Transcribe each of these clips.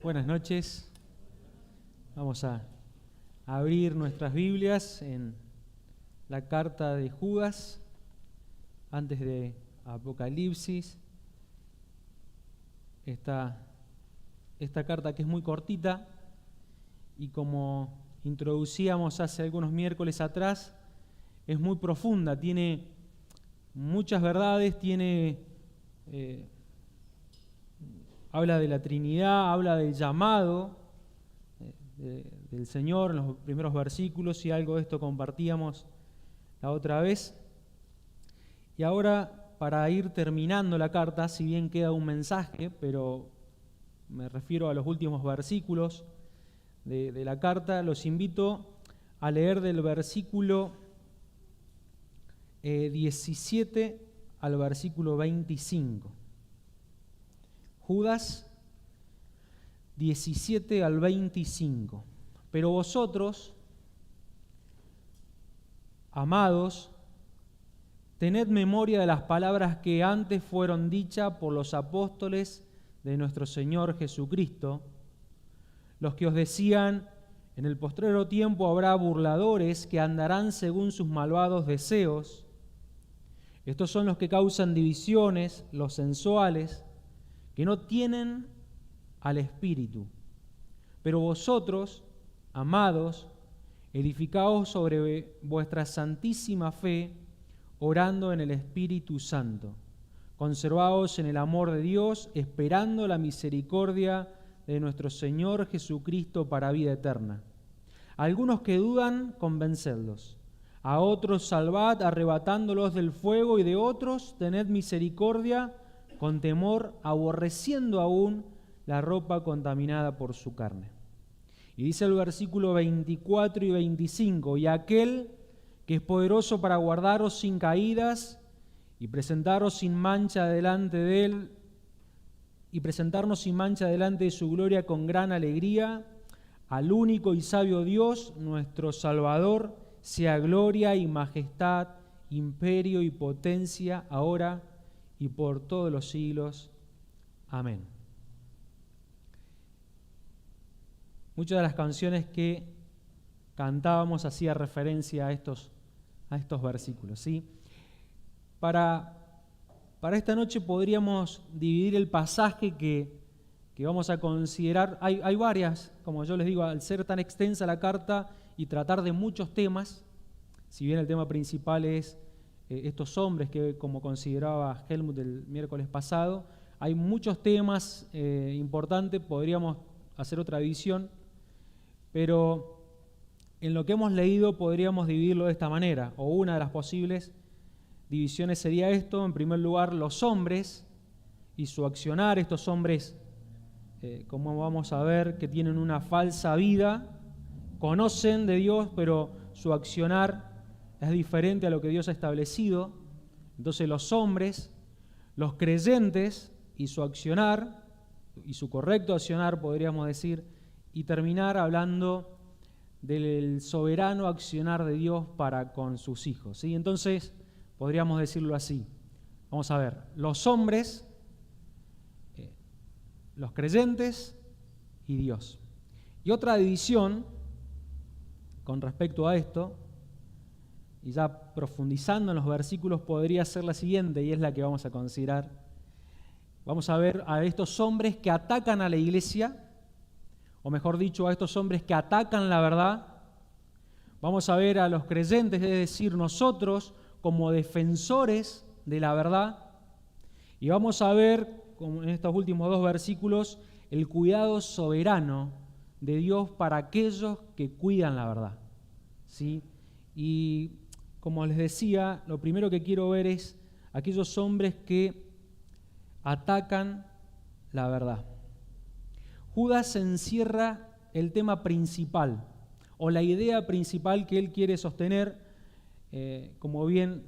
Buenas noches. Vamos a abrir nuestras Biblias en la carta de Judas, antes de Apocalipsis. Esta carta que es muy cortita y como introducíamos hace algunos miércoles atrás, es muy profunda, tiene muchas verdades, habla de la Trinidad, habla del llamado del Señor en los primeros versículos, y algo de esto compartíamos la otra vez. Y ahora, para ir terminando la carta, si bien queda un mensaje, pero me refiero a los últimos versículos de la carta, los invito a leer del versículo 17 al versículo 25. Judas 17 al 25. Pero vosotros, amados, tened memoria de las palabras que antes fueron dichas por los apóstoles de nuestro Señor Jesucristo, los que os decían: en el postrero tiempo habrá burladores que andarán según sus malvados deseos. Estos son los que causan divisiones, los sensuales, que no tienen al Espíritu. Pero vosotros, amados, edificaos sobre vuestra santísima fe, orando en el Espíritu Santo. Conservaos en el amor de Dios, esperando la misericordia de nuestro Señor Jesucristo para vida eterna. A algunos que dudan, convencedlos. A otros salvad, arrebatándolos del fuego, y de otros tened misericordia, con temor, aborreciendo aún la ropa contaminada por su carne. Y dice el versículo 24 y 25: y aquel que es poderoso para guardaros sin caídas y presentaros sin mancha delante de él, y presentarnos sin mancha delante de su gloria con gran alegría, al único y sabio Dios, nuestro Salvador, sea gloria y majestad, imperio y potencia, ahora y por todos los siglos. Amén. Muchas de las canciones que cantábamos hacían referencia a estos versículos, ¿sí? Para esta noche podríamos dividir el pasaje que vamos a considerar. Hay varias, como yo les digo, al ser tan extensa la carta y tratar de muchos temas, si bien el tema principal es estos hombres que, como consideraba Helmut el miércoles pasado, hay muchos temas importantes, podríamos hacer otra división, pero en lo que hemos leído podríamos dividirlo de esta manera, o una de las posibles divisiones sería esto: en primer lugar, los hombres y su accionar. Estos hombres, como vamos a ver, que tienen una falsa vida, conocen de Dios, pero su accionar es diferente a lo que Dios ha establecido. Entonces los hombres, los creyentes y su accionar, y su correcto accionar, podríamos decir, y terminar hablando del soberano accionar de Dios para con sus hijos, ¿sí? Entonces, podríamos decirlo así. Vamos a ver, los hombres, los creyentes y Dios. Y otra división con respecto a esto, y ya profundizando en los versículos, podría ser la siguiente, y es la que vamos a considerar. Vamos a ver a estos hombres que atacan a la iglesia, o mejor dicho, a estos hombres que atacan la verdad. Vamos a ver a los creyentes, es decir, nosotros, como defensores de la verdad. Y vamos a ver, como en estos últimos dos versículos, el cuidado soberano de Dios para aquellos que cuidan la verdad, ¿sí? Y como les decía, lo primero que quiero ver es aquellos hombres que atacan la verdad. Judas encierra el tema principal, o la idea principal que él quiere sostener, como bien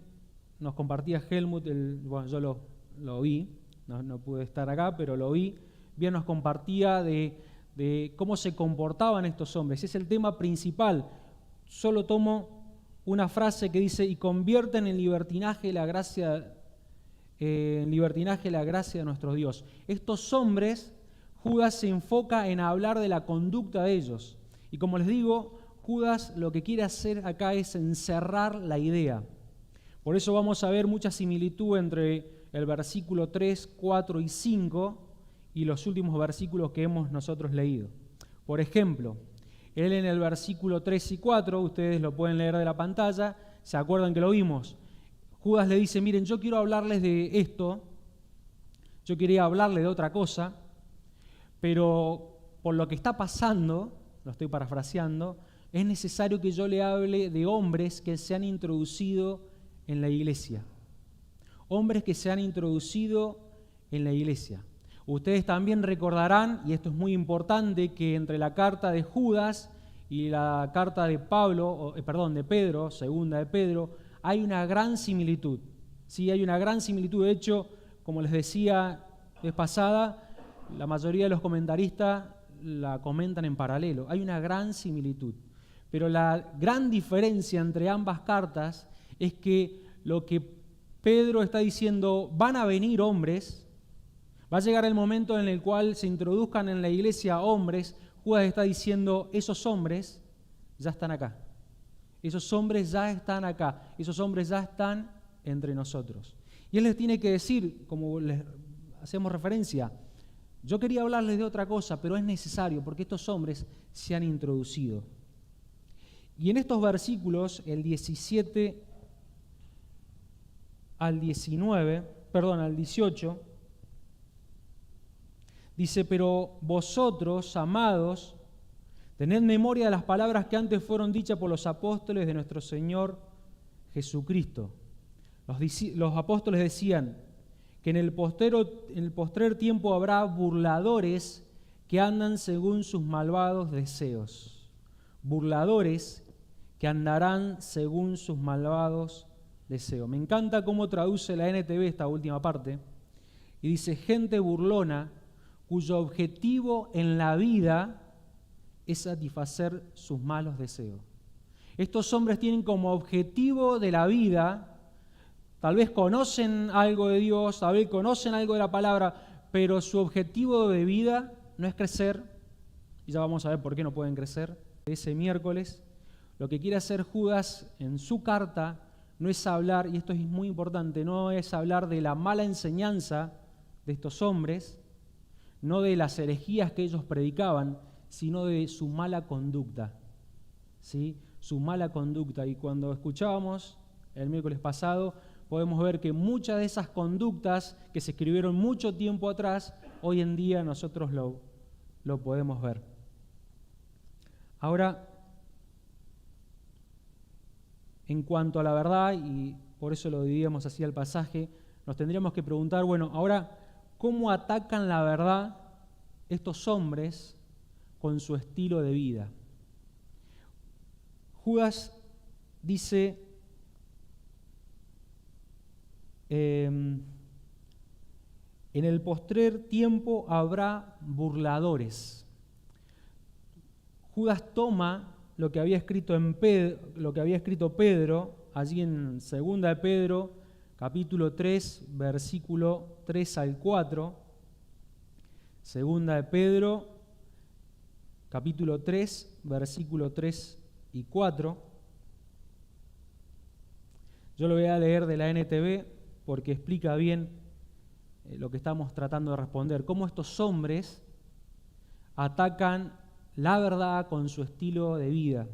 nos compartía Helmut, bueno, yo lo vi, no pude estar acá, pero lo vi, bien nos compartía de cómo se comportaban estos hombres. Es el tema principal. Solo tomo una frase que dice: y convierten en libertinaje la gracia de nuestro Dios. Estos hombres, Judas se enfoca en hablar de la conducta de ellos. Y como les digo, Judas lo que quiere hacer acá es encerrar la idea. Por eso vamos a ver mucha similitud entre el versículo 3, 4 y 5 y los últimos versículos que hemos nosotros leído. Por ejemplo, él en el versículo 3 y 4, ustedes lo pueden leer de la pantalla, ¿se acuerdan que lo vimos? Judas le dice, miren, yo quiero hablarles de esto, yo quería hablarles de otra cosa, pero por lo que está pasando, lo estoy parafraseando, es necesario que yo le hable de hombres que se han introducido en la iglesia. Hombres que se han introducido en la iglesia. Ustedes también recordarán, y esto es muy importante, que entre la carta de Judas y la carta de Pedro, segunda de Pedro, hay una gran similitud. Sí, hay una gran similitud. De hecho, como les decía la vez pasada, la mayoría de los comentaristas la comentan en paralelo. Hay una gran similitud. Pero la gran diferencia entre ambas cartas es que lo que Pedro está diciendo, van a venir hombres, va a llegar el momento en el cual se introduzcan en la iglesia hombres. Judas está diciendo, esos hombres ya están acá. Esos hombres ya están acá. Esos hombres ya están entre nosotros. Y él les tiene que decir, como les hacemos referencia, yo quería hablarles de otra cosa, pero es necesario porque estos hombres se han introducido. Y en estos versículos, el 17 al 18, dice, pero vosotros, amados, tened memoria de las palabras que antes fueron dichas por los apóstoles de nuestro Señor Jesucristo. Los apóstoles decían que en el postrer tiempo habrá burladores que andan según sus malvados deseos. Burladores que andarán según sus malvados deseos. Me encanta cómo traduce la NTV esta última parte. Y dice, gente burlona cuyo objetivo en la vida es satisfacer sus malos deseos. Estos hombres tienen como objetivo de la vida, tal vez conocen algo de Dios, tal vez conocen algo de la palabra, pero su objetivo de vida no es crecer, y ya vamos a ver por qué no pueden crecer. Ese miércoles, lo que quiere hacer Judas en su carta no es hablar, y esto es muy importante, no es hablar de la mala enseñanza de estos hombres, no de las herejías que ellos predicaban, sino de su mala conducta, ¿sí? Su mala conducta. Y cuando escuchábamos el miércoles pasado, podemos ver que muchas de esas conductas que se escribieron mucho tiempo atrás, hoy en día nosotros lo podemos ver. Ahora, en cuanto a la verdad, y por eso lo dividíamos así al pasaje, nos tendríamos que preguntar, bueno, ahora, ¿cómo atacan la verdad estos hombres con su estilo de vida? Judas dice, en el postrer tiempo habrá burladores. Judas toma lo que había escrito Pedro, allí en 2 de Pedro, capítulo 3, versículo 3 al 4. 2 de Pedro, capítulo 3, versículo 3 y 4. Yo lo voy a leer de la NTV porque explica bien lo que estamos tratando de responder. Cómo estos hombres atacan la verdad con su estilo de vida.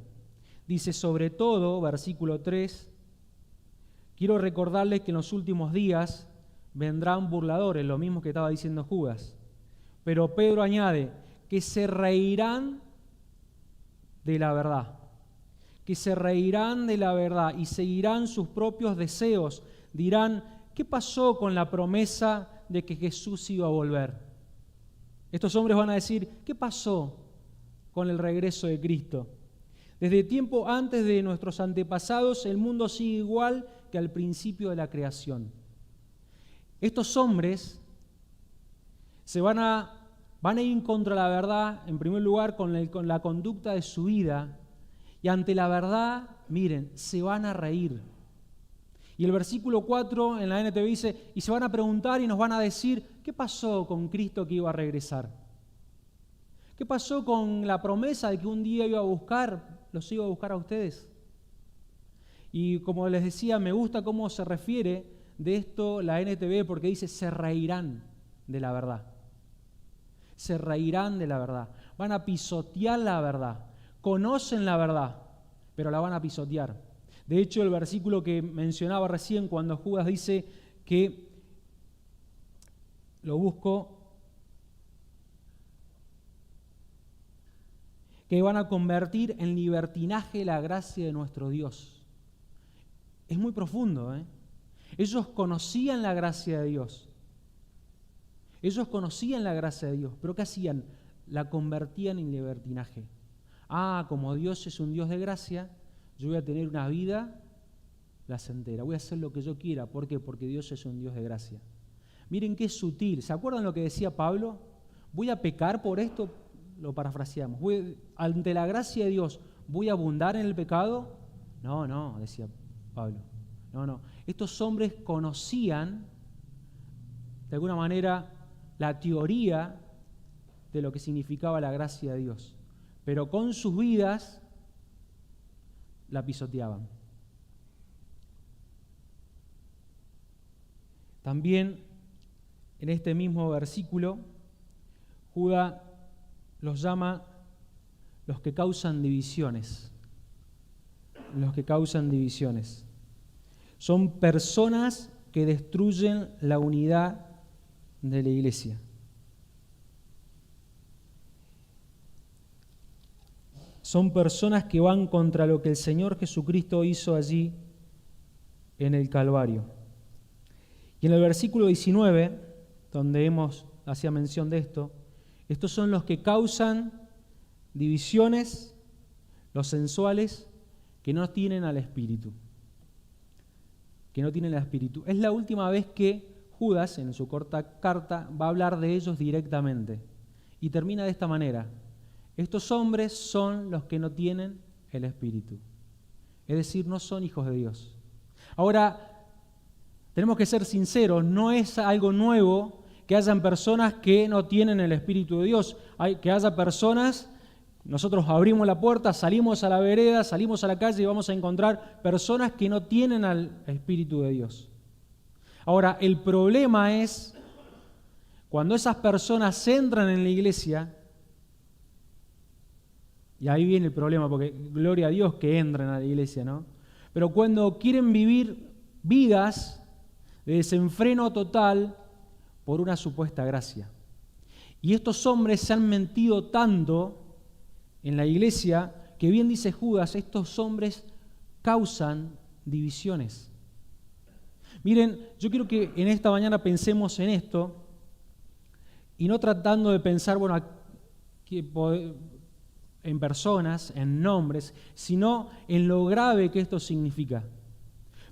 Dice, sobre todo, versículo 3, quiero recordarles que en los últimos días vendrán burladores, lo mismo que estaba diciendo Judas. Pero Pedro añade, que se reirán de la verdad. Que se reirán de la verdad y seguirán sus propios deseos. Dirán, ¿qué pasó con la promesa de que Jesús iba a volver? Estos hombres van a decir, ¿qué pasó con el regreso de Cristo? Desde tiempo antes de nuestros antepasados, el mundo sigue igual que al principio de la creación. Estos hombres van a ir contra la verdad, en primer lugar, con la conducta de su vida, y ante la verdad, miren, se van a reír. Y el versículo 4 en la NTV dice, y se van a preguntar y nos van a decir, ¿qué pasó con Cristo que iba a regresar? ¿Qué pasó con la promesa de que un día los iba a buscar a ustedes? Y como les decía, me gusta cómo se refiere de esto la NTV, porque dice, se reirán de la verdad. Se reirán de la verdad. Van a pisotear la verdad. Conocen la verdad, pero la van a pisotear. De hecho, el versículo que mencionaba recién, cuando Judas dice que, lo busco, que van a convertir en libertinaje la gracia de nuestro Dios. Es muy profundo, ¿eh? Ellos conocían la gracia de Dios. Ellos conocían la gracia de Dios, pero ¿qué hacían? La convertían en libertinaje. Como Dios es un Dios de gracia, yo voy a tener una vida placentera, voy a hacer lo que yo quiera. ¿Por qué? Porque Dios es un Dios de gracia. Miren qué sutil. ¿Se acuerdan lo que decía Pablo? ¿Voy a pecar por esto? Lo parafraseamos. Ante la gracia de Dios, ¿voy a abundar en el pecado? No, decía Pablo. No. Estos hombres conocían, de alguna manera, la teoría de lo que significaba la gracia de Dios, pero con sus vidas la pisoteaban. También en este mismo versículo, Judas los llama los que causan divisiones. Los que causan divisiones. Son personas que destruyen la unidad de la iglesia. Son personas que van contra lo que el Señor Jesucristo hizo allí en el Calvario. Y en el versículo 19, donde hacía mención de esto, estos son los que causan divisiones, los sensuales, que no tienen al Espíritu. Que no tienen al Espíritu. Es la última vez que Judas, en su corta carta, va a hablar de ellos directamente. Y termina de esta manera. Estos hombres son los que no tienen el Espíritu. Es decir, no son hijos de Dios. Ahora, tenemos que ser sinceros, no es algo nuevo que hayan personas que no tienen el Espíritu de Dios. Que haya personas, nosotros abrimos la puerta, salimos a la vereda, salimos a la calle y vamos a encontrar personas que no tienen al Espíritu de Dios. Ahora, el problema es cuando esas personas entran en la iglesia, y ahí viene el problema, porque gloria a Dios que entran a la iglesia, ¿no? Pero cuando quieren vivir vidas de desenfreno total por una supuesta gracia. Y estos hombres se han metido tanto en la iglesia que, bien dice Judas, estos hombres causan divisiones. Miren, yo quiero que en esta mañana pensemos en esto y no tratando de pensar, en personas, en nombres, sino en lo grave que esto significa.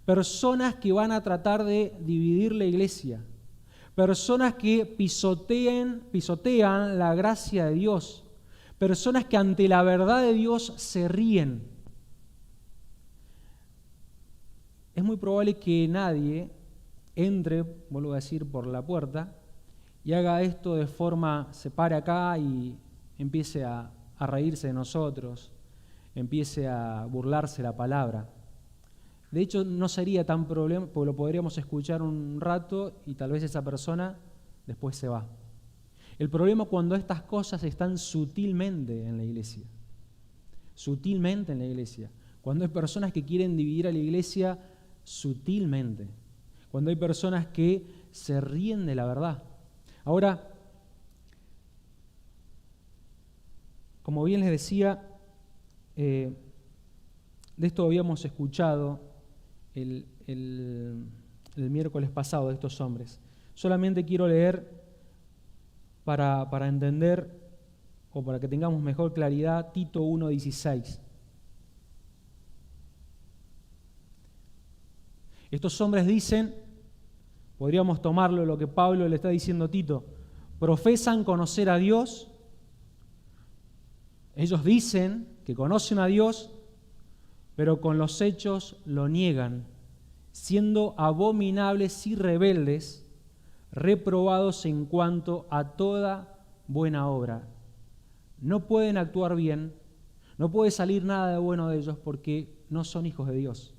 Personas que van a tratar de dividir la iglesia, personas que pisotean la gracia de Dios, personas que ante la verdad de Dios se ríen. Es muy probable que nadie entre, vuelvo a decir, por la puerta y haga esto de forma, se pare acá y empiece a reírse de nosotros, empiece a burlarse la palabra. De hecho, no sería tan problema, porque lo podríamos escuchar un rato y tal vez esa persona después se va. El problema es cuando estas cosas están sutilmente en la iglesia. Sutilmente en la iglesia. Cuando hay personas que quieren dividir a la iglesia sutilmente. Cuando hay personas que se ríen de la verdad. Ahora, como bien les decía, de esto habíamos escuchado el miércoles pasado de estos hombres. Solamente quiero leer para entender o para que tengamos mejor claridad Tito 1:16. Estos hombres dicen, podríamos tomarlo lo que Pablo le está diciendo a Tito, profesan conocer a Dios. Ellos dicen que conocen a Dios, pero con los hechos lo niegan, siendo abominables y rebeldes, reprobados en cuanto a toda buena obra. no pueden actuar bien, no puede salir nada de bueno de ellos porque no son hijos de Dios.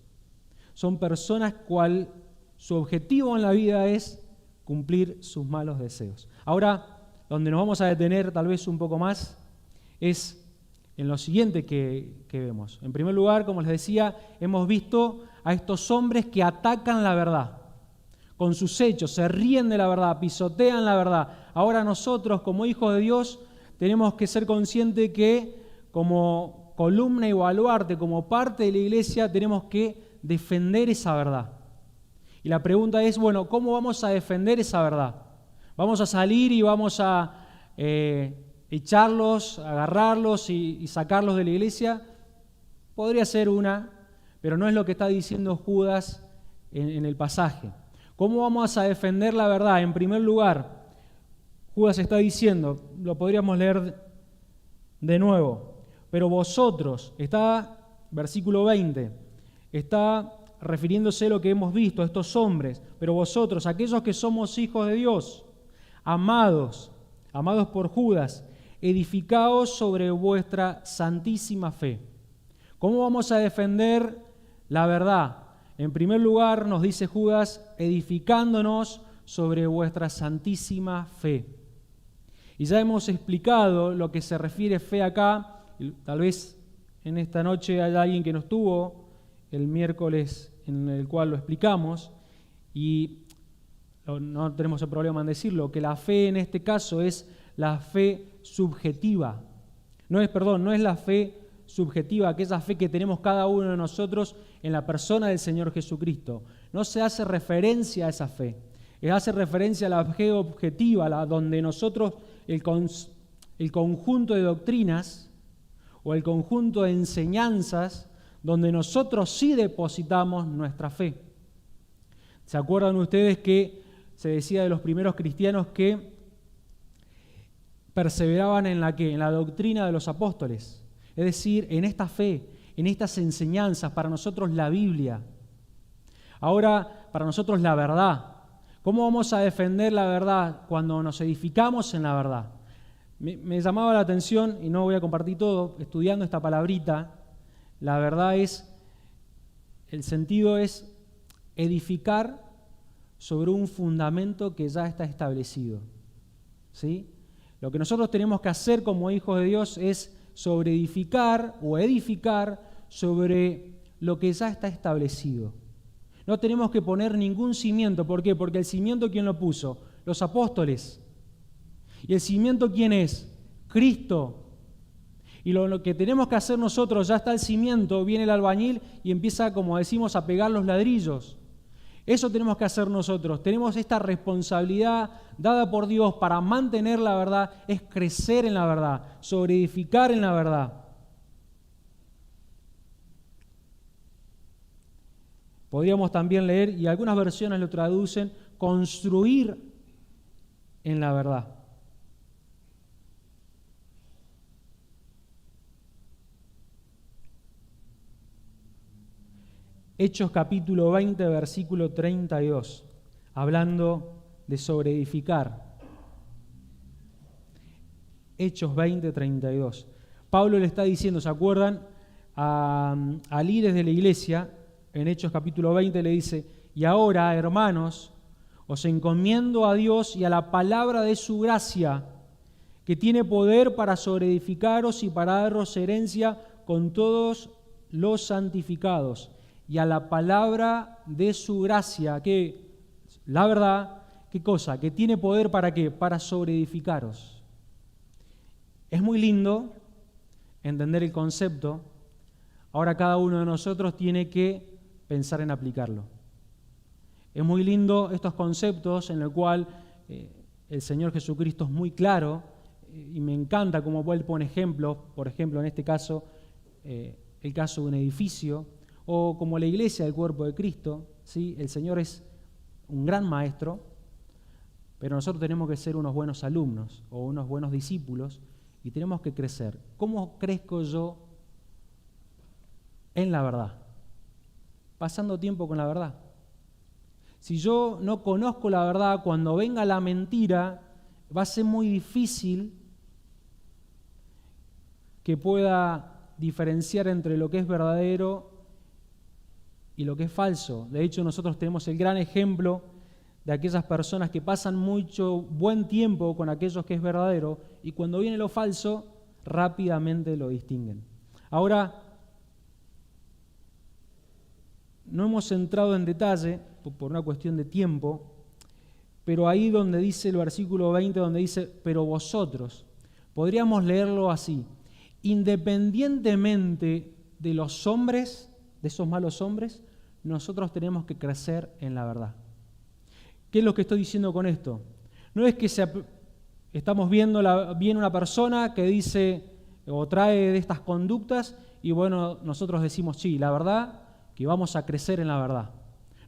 Son personas cual su objetivo en la vida es cumplir sus malos deseos. Ahora, donde nos vamos a detener tal vez un poco más es en lo siguiente que vemos. En primer lugar, como les decía, hemos visto a estos hombres que atacan la verdad. Con sus hechos, se ríen de la verdad, pisotean la verdad. Ahora nosotros, como hijos de Dios, tenemos que ser conscientes que como columna y baluarte, como parte de la iglesia, tenemos que defender esa verdad. Y la pregunta es, bueno, ¿cómo vamos a defender esa verdad? ¿Vamos a salir y vamos a echarlos, agarrarlos y sacarlos de la iglesia? Podría ser una, pero no es lo que está diciendo Judas en el pasaje. ¿Cómo vamos a defender la verdad? En primer lugar, Judas está diciendo, lo podríamos leer de nuevo, pero vosotros, está, versículo 20, está refiriéndose a lo que hemos visto, a estos hombres, pero vosotros, aquellos que somos hijos de Dios, amados por Judas, edificaos sobre vuestra santísima fe. ¿Cómo vamos a defender la verdad? En primer lugar, nos dice Judas, edificándonos sobre vuestra santísima fe. Y ya hemos explicado lo que se refiere fe acá. Tal vez en esta noche haya alguien que no estuvo el miércoles en el cual lo explicamos, y no tenemos el problema en decirlo, que la fe en este caso es la fe subjetiva. No es la fe subjetiva, aquella fe que tenemos cada uno de nosotros en la persona del Señor Jesucristo. No se hace referencia a esa fe, se hace referencia a la fe objetiva, donde nosotros, el conjunto de doctrinas o el conjunto de enseñanzas, donde nosotros sí depositamos nuestra fe. ¿Se acuerdan ustedes que se decía de los primeros cristianos que perseveraban en la doctrina de los apóstoles? Es decir, en esta fe, en estas enseñanzas, para nosotros la Biblia. Ahora, para nosotros la verdad. ¿Cómo vamos a defender la verdad cuando nos edificamos en la verdad? Me llamaba la atención, y no voy a compartir todo, estudiando esta palabrita, la verdad el sentido es edificar sobre un fundamento que ya está establecido. ¿Sí? Lo que nosotros tenemos que hacer como hijos de Dios es sobreedificar o edificar sobre lo que ya está establecido. No tenemos que poner ningún cimiento. ¿Por qué? Porque el cimiento, ¿quién lo puso? Los apóstoles. ¿Y el cimiento quién es? Cristo. Y lo que tenemos que hacer nosotros, ya está el cimiento, viene el albañil y empieza, como decimos, a pegar los ladrillos. Eso tenemos que hacer nosotros. Tenemos esta responsabilidad dada por Dios para mantener la verdad, es crecer en la verdad, sobreedificar en la verdad. Podríamos también leer, y algunas versiones lo traducen, construir en la verdad. Hechos capítulo 20, versículo 32, hablando de sobreedificar. Hechos 20, 32. Pablo le está diciendo, ¿se acuerdan? A líderes de la iglesia, en Hechos capítulo 20 le dice, y ahora, hermanos, os encomiendo a Dios y a la palabra de su gracia, que tiene poder para sobreedificaros y para daros herencia con todos los santificados, y a la palabra de su gracia, que la verdad, ¿qué cosa? Que tiene poder ¿para qué? Para sobreedificaros. Es muy lindo entender el concepto. Ahora cada uno de nosotros tiene que pensar en aplicarlo. Es muy lindo estos conceptos en el cual el Señor Jesucristo es muy claro y me encanta cómo Él pone ejemplos, por ejemplo en este caso el caso de un edificio, o como la iglesia del cuerpo de Cristo, ¿sí? El Señor es un gran maestro, pero nosotros tenemos que ser unos buenos alumnos o unos buenos discípulos y tenemos que crecer. ¿Cómo crezco yo en la verdad? Pasando tiempo con la verdad. Si yo no conozco la verdad, cuando venga la mentira, va a ser muy difícil que pueda diferenciar entre lo que es verdadero y lo que es falso. De hecho, nosotros tenemos el gran ejemplo de aquellas personas que pasan mucho buen tiempo con aquellos que es verdadero y cuando viene lo falso, rápidamente lo distinguen. Ahora, no hemos entrado en detalle por una cuestión de tiempo, pero ahí donde dice el versículo 20, donde dice, pero vosotros, podríamos leerlo así, independientemente de los hombres, de esos malos hombres, nosotros tenemos que crecer en la verdad. ¿Qué es lo que estoy diciendo con esto? No es que estamos viendo viene una persona que dice o trae de estas conductas y bueno, nosotros decimos, sí, la verdad, que vamos a crecer en la verdad.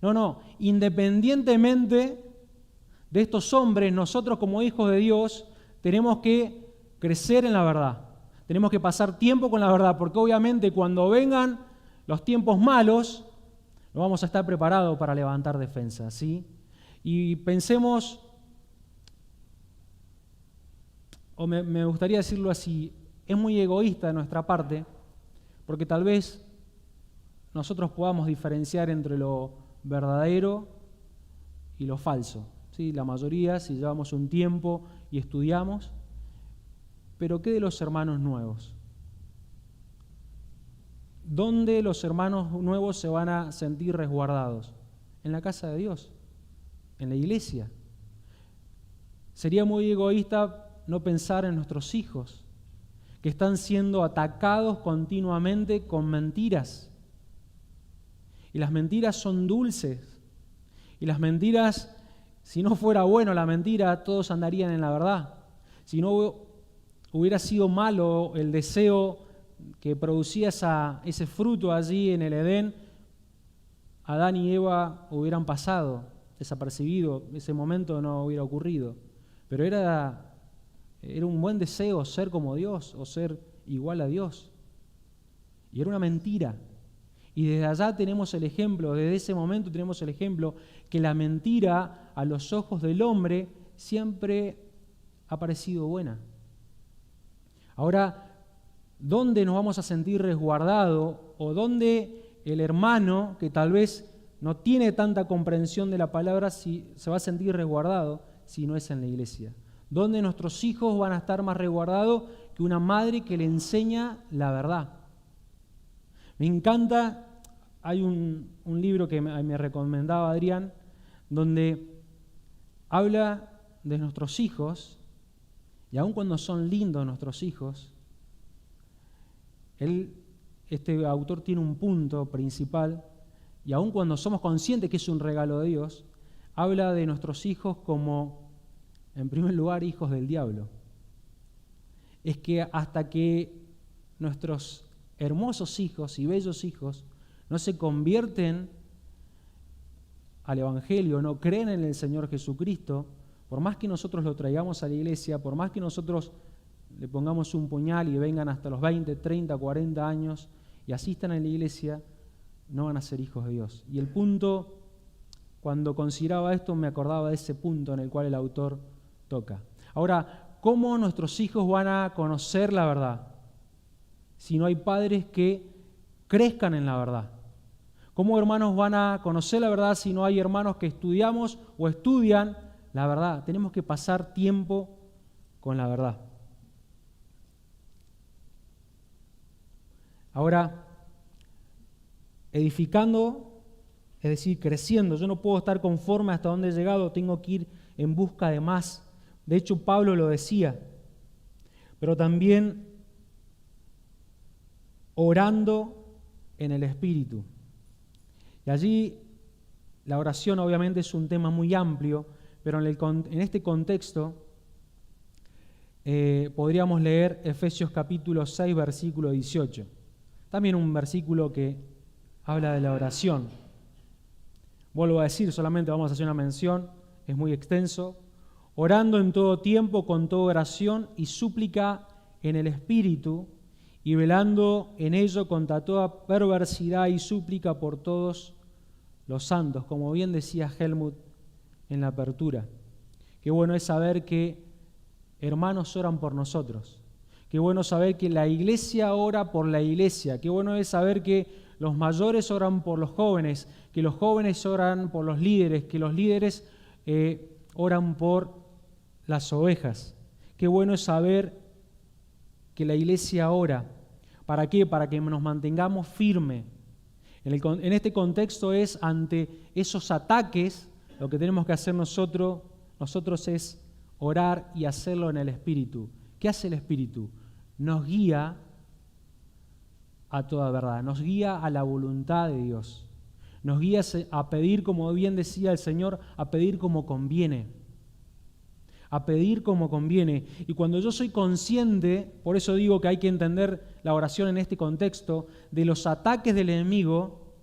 No, independientemente de estos hombres, nosotros como hijos de Dios tenemos que crecer en la verdad. Tenemos que pasar tiempo con la verdad, porque obviamente cuando vengan los tiempos malos, no vamos a estar preparados para levantar defensa, ¿sí? Y pensemos, o me gustaría decirlo así, es muy egoísta de nuestra parte, porque tal vez nosotros podamos diferenciar entre lo verdadero y lo falso. ¿Sí? La mayoría, si llevamos un tiempo y estudiamos, pero ¿qué de los hermanos nuevos? ¿Dónde los hermanos nuevos se van a sentir resguardados? En la casa de Dios, en la iglesia. Sería muy egoísta no pensar en nuestros hijos, que están siendo atacados continuamente con mentiras. Y las mentiras son dulces. Y las mentiras, si no fuera bueno la mentira, todos andarían en la verdad. Si no hubiera sido malo el deseo que producía ese fruto allí en el Edén, Adán y Eva hubieran pasado desapercibido, ese momento no hubiera ocurrido. Pero era un buen deseo ser como Dios o ser igual a Dios. Y era una mentira. Y desde allá tenemos el ejemplo, desde ese momento tenemos el ejemplo que la mentira a los ojos del hombre siempre ha parecido buena. Ahora, ¿dónde nos vamos a sentir resguardados o dónde el hermano que tal vez no tiene tanta comprensión de la palabra se va a sentir resguardado si no es en la iglesia? ¿Dónde nuestros hijos van a estar más resguardados que una madre que le enseña la verdad? Me encanta, hay un libro que me recomendaba Adrián, donde habla de nuestros hijos, y aun cuando son lindos nuestros hijos, este autor tiene un punto principal, y aun cuando somos conscientes que es un regalo de Dios, habla de nuestros hijos como, en primer lugar, hijos del diablo. Es que hasta que nuestros hermosos hijos y bellos hijos no se convierten al Evangelio, no creen en el Señor Jesucristo, por más que nosotros lo traigamos a la iglesia, por más que nosotros le pongamos un puñal y vengan hasta los 20, 30, 40 años y asistan a la iglesia, no van a ser hijos de Dios. Y el punto, cuando consideraba esto, me acordaba de ese punto en el cual el autor toca. Ahora, ¿cómo nuestros hijos van a conocer la verdad si no hay padres que crezcan en la verdad? ¿Cómo hermanos van a conocer la verdad si no hay hermanos que estudiamos o estudian la verdad? Tenemos que pasar tiempo con la verdad. Ahora, edificando, es decir, creciendo. Yo no puedo estar conforme hasta donde he llegado, tengo que ir en busca de más. De hecho, Pablo lo decía, pero también orando en el Espíritu. Y allí la oración obviamente es un tema muy amplio, pero en este contexto podríamos leer Efesios capítulo 6, versículo 18. También un versículo que habla de la oración. Vuelvo a decir, solamente vamos a hacer una mención, es muy extenso. Orando en todo tiempo, con toda oración y súplica en el Espíritu, y velando en ello contra toda perversidad y súplica por todos los santos, como bien decía Helmut en la apertura. Qué bueno es saber que hermanos oran por nosotros, Qué bueno saber que la iglesia ora por la iglesia. Qué bueno es saber que los mayores oran por los jóvenes, que los jóvenes oran por los líderes, que los líderes oran por las ovejas. Qué bueno es saber que la iglesia ora. ¿Para qué? Para que nos mantengamos firmes. En este contexto es ante esos ataques, lo que tenemos que hacer nosotros es orar y hacerlo en el Espíritu. ¿Qué hace el Espíritu? Nos guía a toda verdad, nos guía a la voluntad de Dios, nos guía a pedir, como bien decía el Señor, a pedir como conviene, a pedir como conviene. Y cuando yo soy consciente, por eso digo que hay que entender la oración en este contexto, de los ataques del enemigo,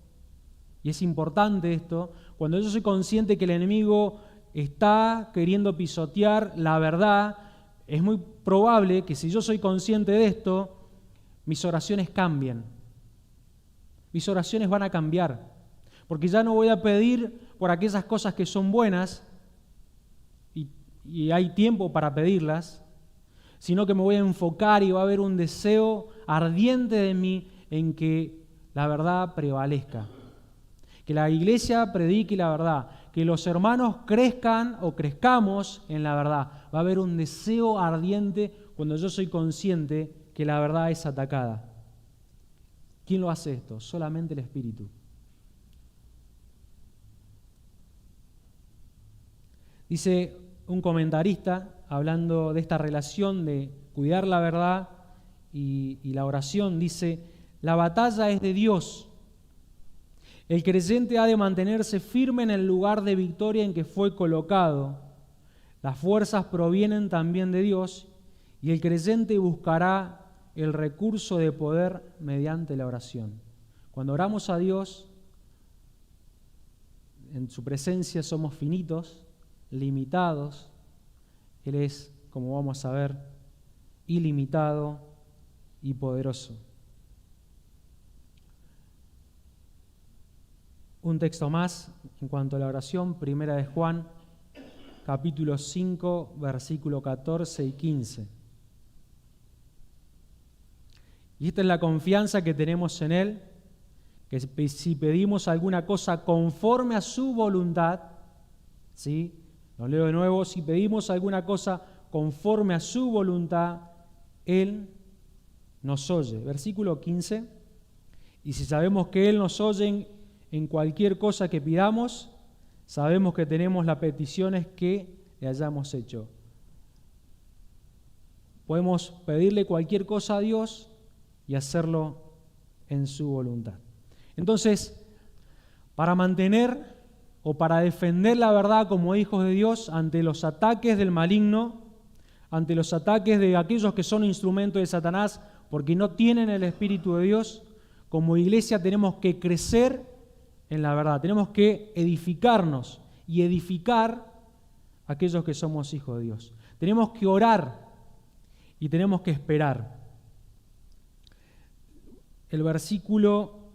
y es importante esto, cuando yo soy consciente que el enemigo está queriendo pisotear la verdad, es muy probable que si yo soy consciente de esto, mis oraciones cambien. Mis oraciones van a cambiar, porque ya no voy a pedir por aquellas cosas que son buenas, y hay tiempo para pedirlas, sino que me voy a enfocar y va a haber un deseo ardiente de mí en que la verdad prevalezca. Que la iglesia predique la verdad, que los hermanos crezcan o crezcamos en la verdad. Va a haber un deseo ardiente cuando yo soy consciente que la verdad es atacada. ¿Quién lo hace esto? Solamente el Espíritu. Dice un comentarista, hablando de esta relación de cuidar la verdad y la oración, dice: la batalla es de Dios. El creyente ha de mantenerse firme en el lugar de victoria en que fue colocado. Las fuerzas provienen también de Dios y el creyente buscará el recurso de poder mediante la oración. Cuando oramos a Dios, en su presencia somos finitos, limitados. Él es, como vamos a ver, ilimitado y poderoso. Un texto más en cuanto a la oración, Primera de Juan, capítulo 5, versículo 14 y 15. Y esta es la confianza que tenemos en Él, que si pedimos alguna cosa conforme a su voluntad, ¿sí? Lo leo de nuevo: si pedimos alguna cosa conforme a su voluntad, Él nos oye. Versículo 15. Y si sabemos que Él nos oye en cualquier cosa que pidamos, sabemos que tenemos las peticiones que le hayamos hecho. Podemos pedirle cualquier cosa a Dios y hacerlo en su voluntad. Entonces, para mantener o para defender la verdad como hijos de Dios ante los ataques del maligno, ante los ataques de aquellos que son instrumentos de Satanás porque no tienen el Espíritu de Dios, como iglesia tenemos que crecer en la verdad, tenemos que edificarnos y edificar a aquellos que somos hijos de Dios. Tenemos que orar y tenemos que esperar. El versículo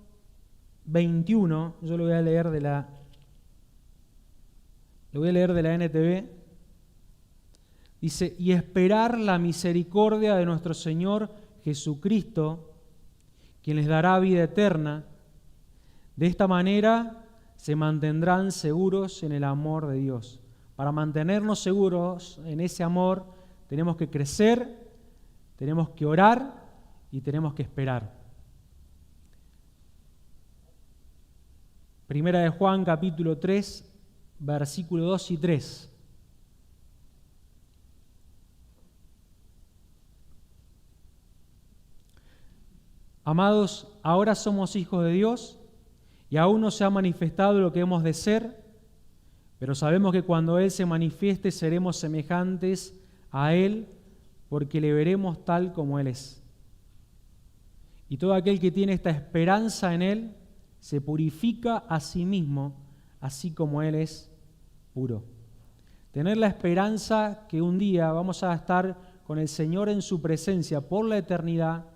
21, yo lo voy a leer de la NTV, dice: y esperar la misericordia de nuestro Señor Jesucristo, quien les dará vida eterna. De esta manera se mantendrán seguros en el amor de Dios. Para mantenernos seguros en ese amor tenemos que crecer, tenemos que orar y tenemos que esperar. Primera de Juan, capítulo 3, versículos 2 y 3. Amados, ahora somos hijos de Dios y aún no se ha manifestado lo que hemos de ser, pero sabemos que cuando Él se manifieste seremos semejantes a Él, porque le veremos tal como Él es. Y todo aquel que tiene esta esperanza en Él se purifica a sí mismo, así como Él es puro. Tener la esperanza que un día vamos a estar con el Señor en su presencia por la eternidad,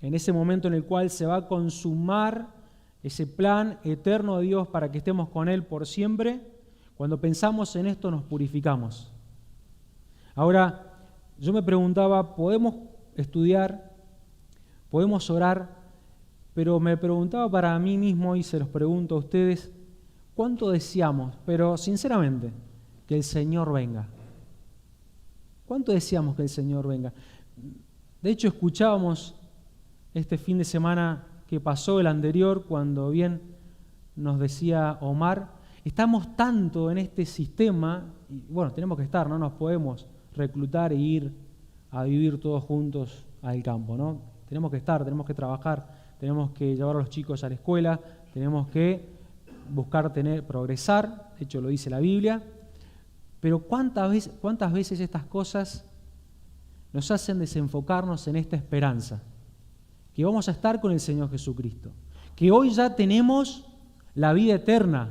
en ese momento en el cual se va a consumar ese plan eterno de Dios para que estemos con Él por siempre. Cuando pensamos en esto nos purificamos. Ahora, yo me preguntaba, ¿podemos estudiar, podemos orar, pero me preguntaba para mí mismo y se los pregunto a ustedes, ¿cuánto deseamos, pero sinceramente, que el Señor venga? ¿Cuánto deseamos que el Señor venga? De hecho, escuchábamos este fin de semana que pasó, el anterior, cuando bien nos decía Omar, estamos tanto en este sistema, y bueno, tenemos que estar, no nos podemos reclutar e ir a vivir todos juntos al campo, ¿no? Tenemos que estar, tenemos que trabajar, tenemos que llevar a los chicos a la escuela, tenemos que buscar progresar, de hecho lo dice la Biblia, pero ¿cuántas veces estas cosas nos hacen desenfocarnos en esta esperanza? Que vamos a estar con el Señor Jesucristo, que hoy ya tenemos la vida eterna,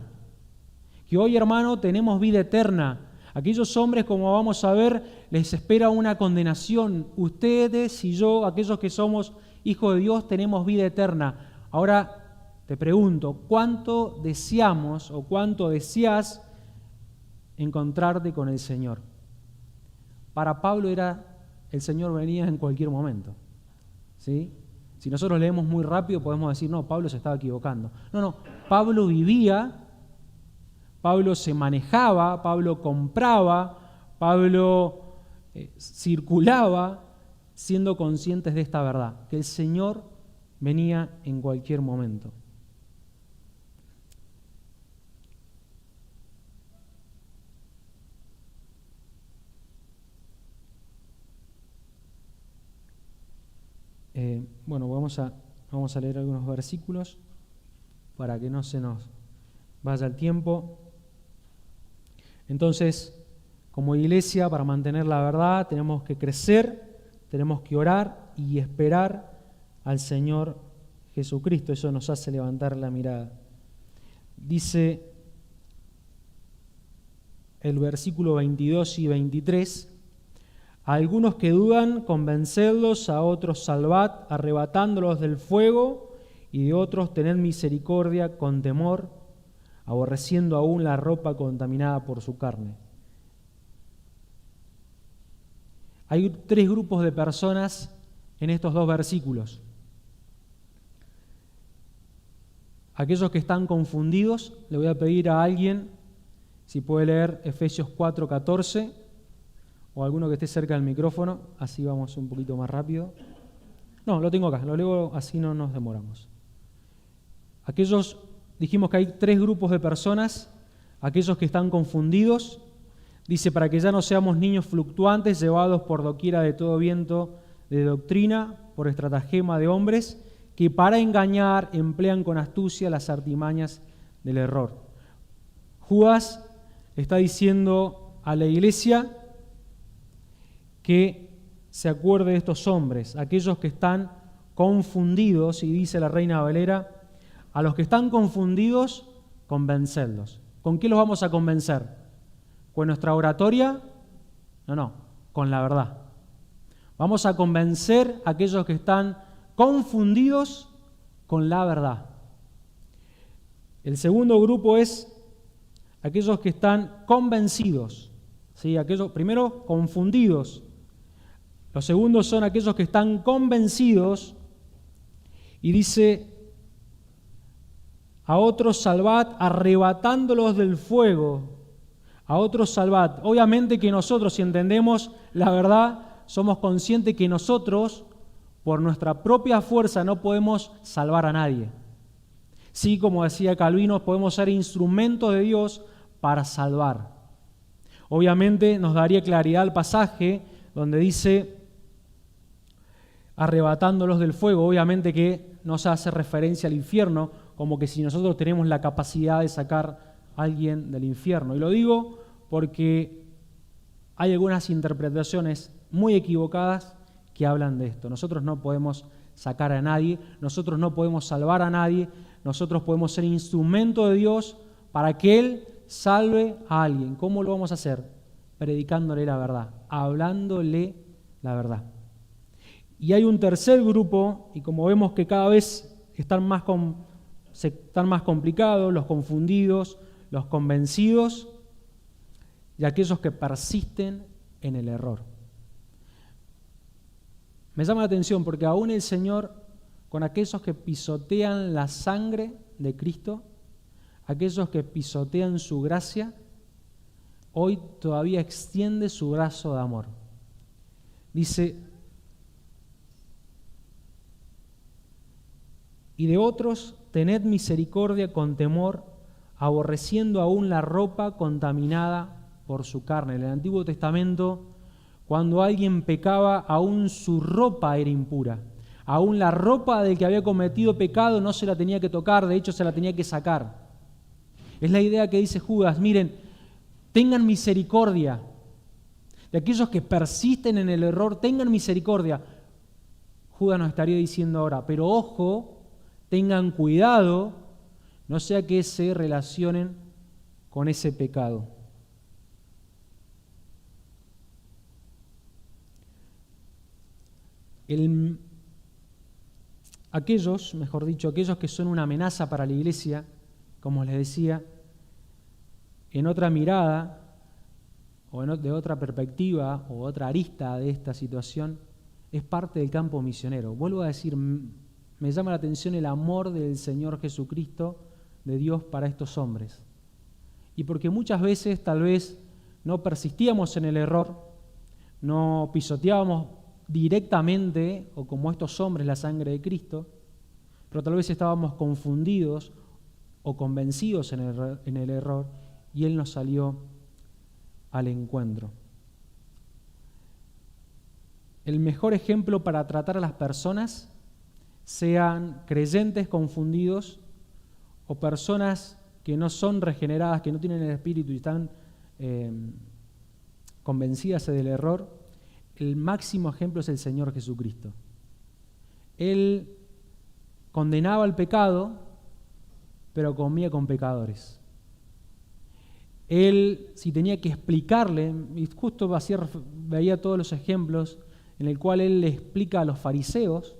que hoy, hermano, tenemos vida eterna. Aquellos hombres, como vamos a ver, les espera una condenación. Ustedes y yo, aquellos que somos hijos de Dios, tenemos vida eterna. Ahora te pregunto, ¿cuánto deseamos o cuánto deseas encontrarte con el Señor? Para Pablo el Señor venía en cualquier momento, ¿sí? Si nosotros leemos muy rápido podemos decir, no, Pablo se estaba equivocando. No, Pablo vivía, Pablo se manejaba, Pablo compraba, Pablo circulaba siendo conscientes de esta verdad, que el Señor venía en cualquier momento. Bueno, vamos a leer algunos versículos para que no se nos vaya el tiempo. Entonces, como iglesia, para mantener la verdad, tenemos que crecer, tenemos que orar y esperar al Señor Jesucristo. Eso nos hace levantar la mirada. Dice el versículo 22 y 23, a algunos que dudan, convencedlos, a otros salvad, arrebatándolos del fuego, y de otros tened misericordia con temor, aborreciendo aún la ropa contaminada por su carne. Hay tres grupos de personas en estos dos versículos. Aquellos que están confundidos, le voy a pedir a alguien si puede leer Efesios 4:14, o alguno que esté cerca del micrófono, así vamos un poquito más rápido. No, lo tengo acá, lo leo, así no nos demoramos. Dijimos que hay tres grupos de personas, aquellos que están confundidos, dice, para que ya no seamos niños fluctuantes, llevados por doquiera de todo viento de doctrina, por estratagema de hombres, que para engañar emplean con astucia las artimañas del error. Judas está diciendo a la iglesia que se acuerde de estos hombres, aquellos que están confundidos, y dice la Reina Valera, a los que están confundidos, convencedlos. ¿Con qué los vamos a convencer? ¿Con nuestra oratoria? No, con la verdad. Vamos a convencer a aquellos que están confundidos con la verdad. El segundo grupo es aquellos que están convencidos, ¿sí? Aquellos, primero, confundidos. Los segundos son aquellos que están convencidos, y dice, a otros salvad, arrebatándolos del fuego. A otros salvad. Obviamente que nosotros, si entendemos la verdad, somos conscientes que nosotros, por nuestra propia fuerza, no podemos salvar a nadie. Sí, como decía Calvino, podemos ser instrumentos de Dios para salvar. Obviamente nos daría claridad el pasaje donde dice, arrebatándolos del fuego. Obviamente que no se hace referencia al infierno, como que si nosotros tenemos la capacidad de sacar a alguien del infierno. Y lo digo porque hay algunas interpretaciones muy equivocadas que hablan de esto. Nosotros no podemos sacar a nadie, nosotros no podemos salvar a nadie, nosotros podemos ser instrumento de Dios para que Él salve a alguien. ¿Cómo lo vamos a hacer? Predicándole la verdad, hablándole la verdad. Y hay un tercer grupo, y como vemos que cada vez están más complicados, los confundidos, los convencidos y aquellos que persisten en el error. Me llama la atención porque aún el Señor, con aquellos que pisotean la sangre de Cristo, aquellos que pisotean su gracia, hoy todavía extiende su brazo de amor. Dice, y de otros tened misericordia con temor, aborreciendo aún la ropa contaminada por su carne. En el Antiguo Testamento, cuando alguien pecaba, aún su ropa era impura. Aún la ropa del que había cometido pecado no se la tenía que tocar, de hecho se la tenía que sacar. Es la idea que dice Judas, miren, tengan misericordia de aquellos que persisten en el error, tengan misericordia. Judas nos estaría diciendo ahora, pero ojo, tengan cuidado, no sea que se relacionen con ese pecado. Aquellos que son una amenaza para la iglesia, como les decía, en otra mirada o de otra perspectiva o otra arista de esta situación, es parte del campo misionero. Vuelvo a decir, me llama la atención el amor del Señor Jesucristo, de Dios para estos hombres. Y porque muchas veces tal vez no persistíamos en el error, no pisoteábamos directamente, o como estos hombres, la sangre de Cristo, pero tal vez estábamos confundidos o convencidos en el error, y Él nos salió al encuentro. El mejor ejemplo para tratar a las personas, sean creyentes confundidos o personas que no son regeneradas, que no tienen el Espíritu y están convencidas del error, el máximo ejemplo es el Señor Jesucristo. Él condenaba el pecado, pero comía con pecadores. Él, si tenía que explicarle, y justo veía todos los ejemplos en el cual Él le explica a los fariseos,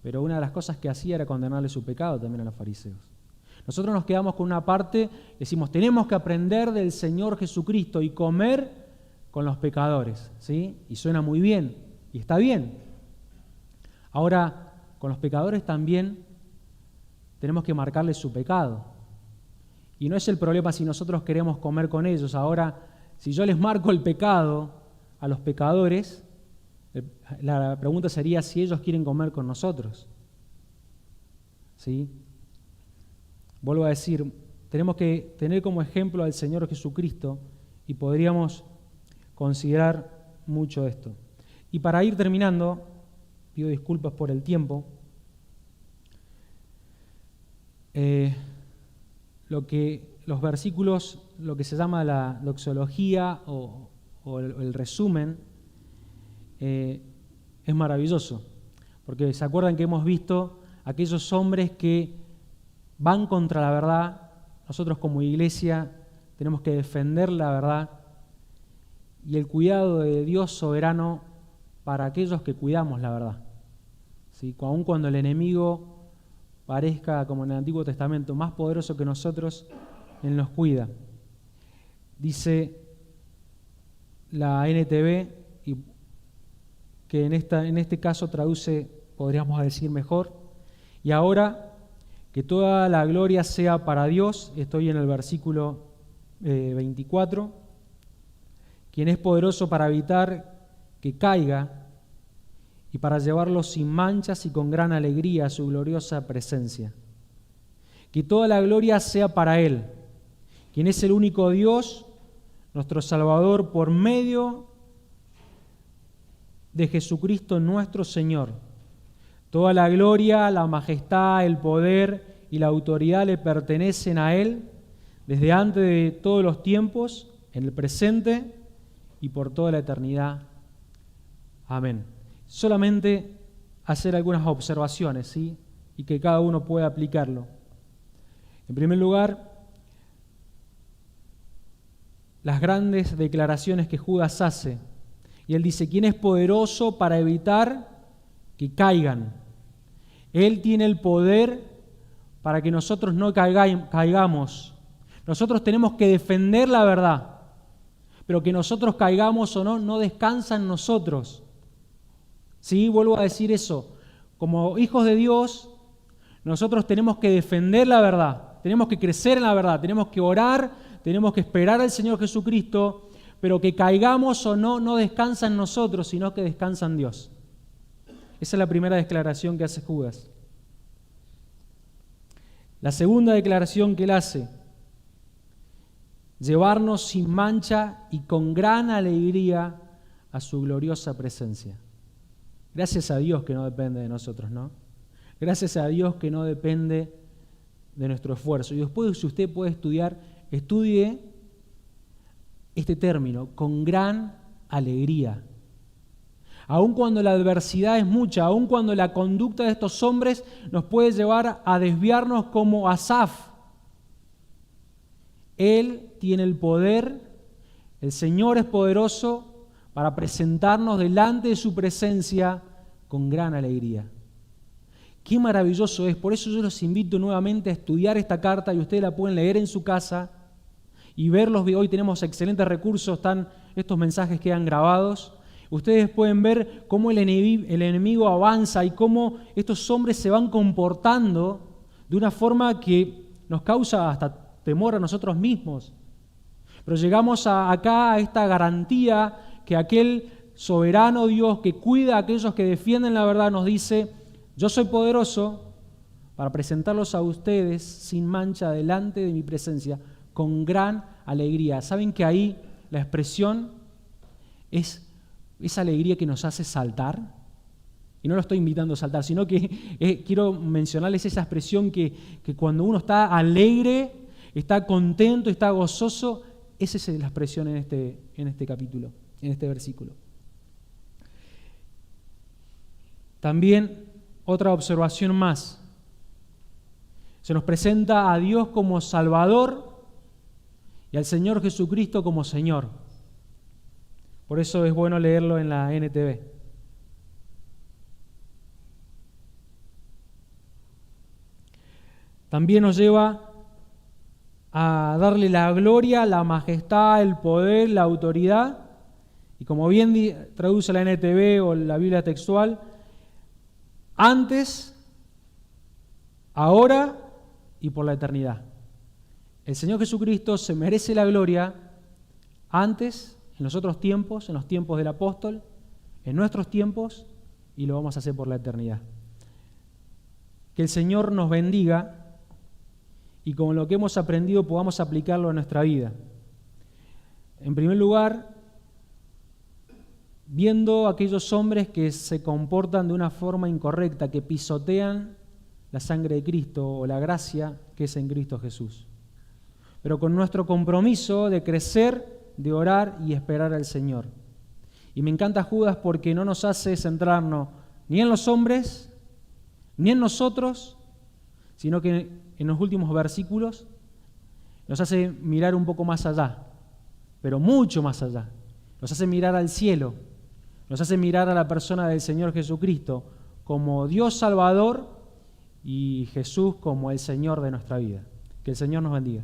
pero una de las cosas que hacía era condenarle su pecado también a los fariseos. Nosotros nos quedamos con una parte, decimos, tenemos que aprender del Señor Jesucristo y comer con los pecadores, ¿sí? Y suena muy bien, y está bien. Ahora, con los pecadores también tenemos que marcarles su pecado. Y no es el problema si nosotros queremos comer con ellos. Ahora, si yo les marco el pecado a los pecadores, la pregunta sería si ellos quieren comer con nosotros. ¿Sí? Vuelvo a decir, tenemos que tener como ejemplo al Señor Jesucristo y podríamos considerar mucho esto. Y para ir terminando, pido disculpas por el tiempo, los versículos, lo que se llama la doxología o el resumen, es maravilloso, porque se acuerdan que hemos visto aquellos hombres que van contra la verdad. Nosotros como iglesia tenemos que defender la verdad y el cuidado de Dios soberano para aquellos que cuidamos la verdad. ¿Sí? Aun cuando el enemigo parezca, como en el Antiguo Testamento, más poderoso que nosotros, Él nos cuida. Dice la NTV, y que en este caso traduce, podríamos decir mejor, y ahora que toda la gloria sea para Dios, estoy en el versículo 24, quien es poderoso para evitar que caiga y para llevarlo sin manchas y con gran alegría a su gloriosa presencia. Que toda la gloria sea para Él, quien es el único Dios, nuestro Salvador, por medio de Jesucristo nuestro Señor. Toda la gloria, la majestad, el poder y la autoridad le pertenecen a Él desde antes de todos los tiempos, en el presente y por toda la eternidad. Amén. Solamente hacer algunas observaciones, ¿sí? Y que cada uno pueda aplicarlo. En primer lugar, las grandes declaraciones que Judas hace. Y él dice, ¿quién es poderoso para evitar que caigan? Él tiene el poder para que nosotros no caigamos. Nosotros tenemos que defender la verdad, pero que nosotros caigamos o no descansa en nosotros. Sí, vuelvo a decir eso. Como hijos de Dios, nosotros tenemos que defender la verdad, tenemos que crecer en la verdad, tenemos que orar, tenemos que esperar al Señor Jesucristo, pero que caigamos o no, no descansa en nosotros, sino que descansa en Dios. Esa es la primera declaración que hace Judas. La segunda declaración que él hace: llevarnos sin mancha y con gran alegría a su gloriosa presencia. Gracias a Dios que no depende de nosotros, ¿no? Gracias a Dios que no depende de nuestro esfuerzo. Y después, si usted puede estudiar, estudie este término, con gran alegría. Aun cuando la adversidad es mucha, aun cuando la conducta de estos hombres nos puede llevar a desviarnos como Asaf, Él tiene el poder, el Señor es poderoso para presentarnos delante de su presencia con gran alegría. Qué maravilloso es, por eso yo los invito nuevamente a estudiar esta carta y ustedes la pueden leer en su casa y verlos. Hoy tenemos excelentes recursos, están estos mensajes quedan grabados. Ustedes pueden ver cómo el enemigo avanza y cómo estos hombres se van comportando de una forma que nos causa hasta temor a nosotros mismos. Pero llegamos acá a esta garantía que aquel soberano Dios que cuida a aquellos que defienden la verdad nos dice: yo soy poderoso para presentarlos a ustedes sin mancha delante de mi presencia, con gran alegría. ¿Saben que ahí la expresión es esa alegría que nos hace saltar? Y no lo estoy invitando a saltar, sino que quiero mencionarles esa expresión que cuando uno está alegre, está contento, está gozoso, esa es la expresión en este capítulo, en este versículo. También otra observación más. Se nos presenta a Dios como Salvador y al Señor Jesucristo como Señor. Por eso es bueno leerlo en la NTV. También nos lleva a darle la gloria, la majestad, el poder, la autoridad. Y como bien traduce la NTV o la Biblia textual, antes, ahora y por la eternidad. El Señor Jesucristo se merece la gloria antes, en los otros tiempos, en los tiempos del apóstol, en nuestros tiempos, y lo vamos a hacer por la eternidad. Que el Señor nos bendiga y con lo que hemos aprendido podamos aplicarlo a nuestra vida. En primer lugar, viendo a aquellos hombres que se comportan de una forma incorrecta, que pisotean la sangre de Cristo o la gracia que es en Cristo Jesús. Pero con nuestro compromiso de crecer, de orar y esperar al Señor. Y me encanta Judas porque no nos hace centrarnos ni en los hombres, ni en nosotros, sino que en los últimos versículos nos hace mirar un poco más allá, pero mucho más allá. Nos hace mirar al cielo, nos hace mirar a la persona del Señor Jesucristo como Dios Salvador y Jesús como el Señor de nuestra vida. Que el Señor nos bendiga.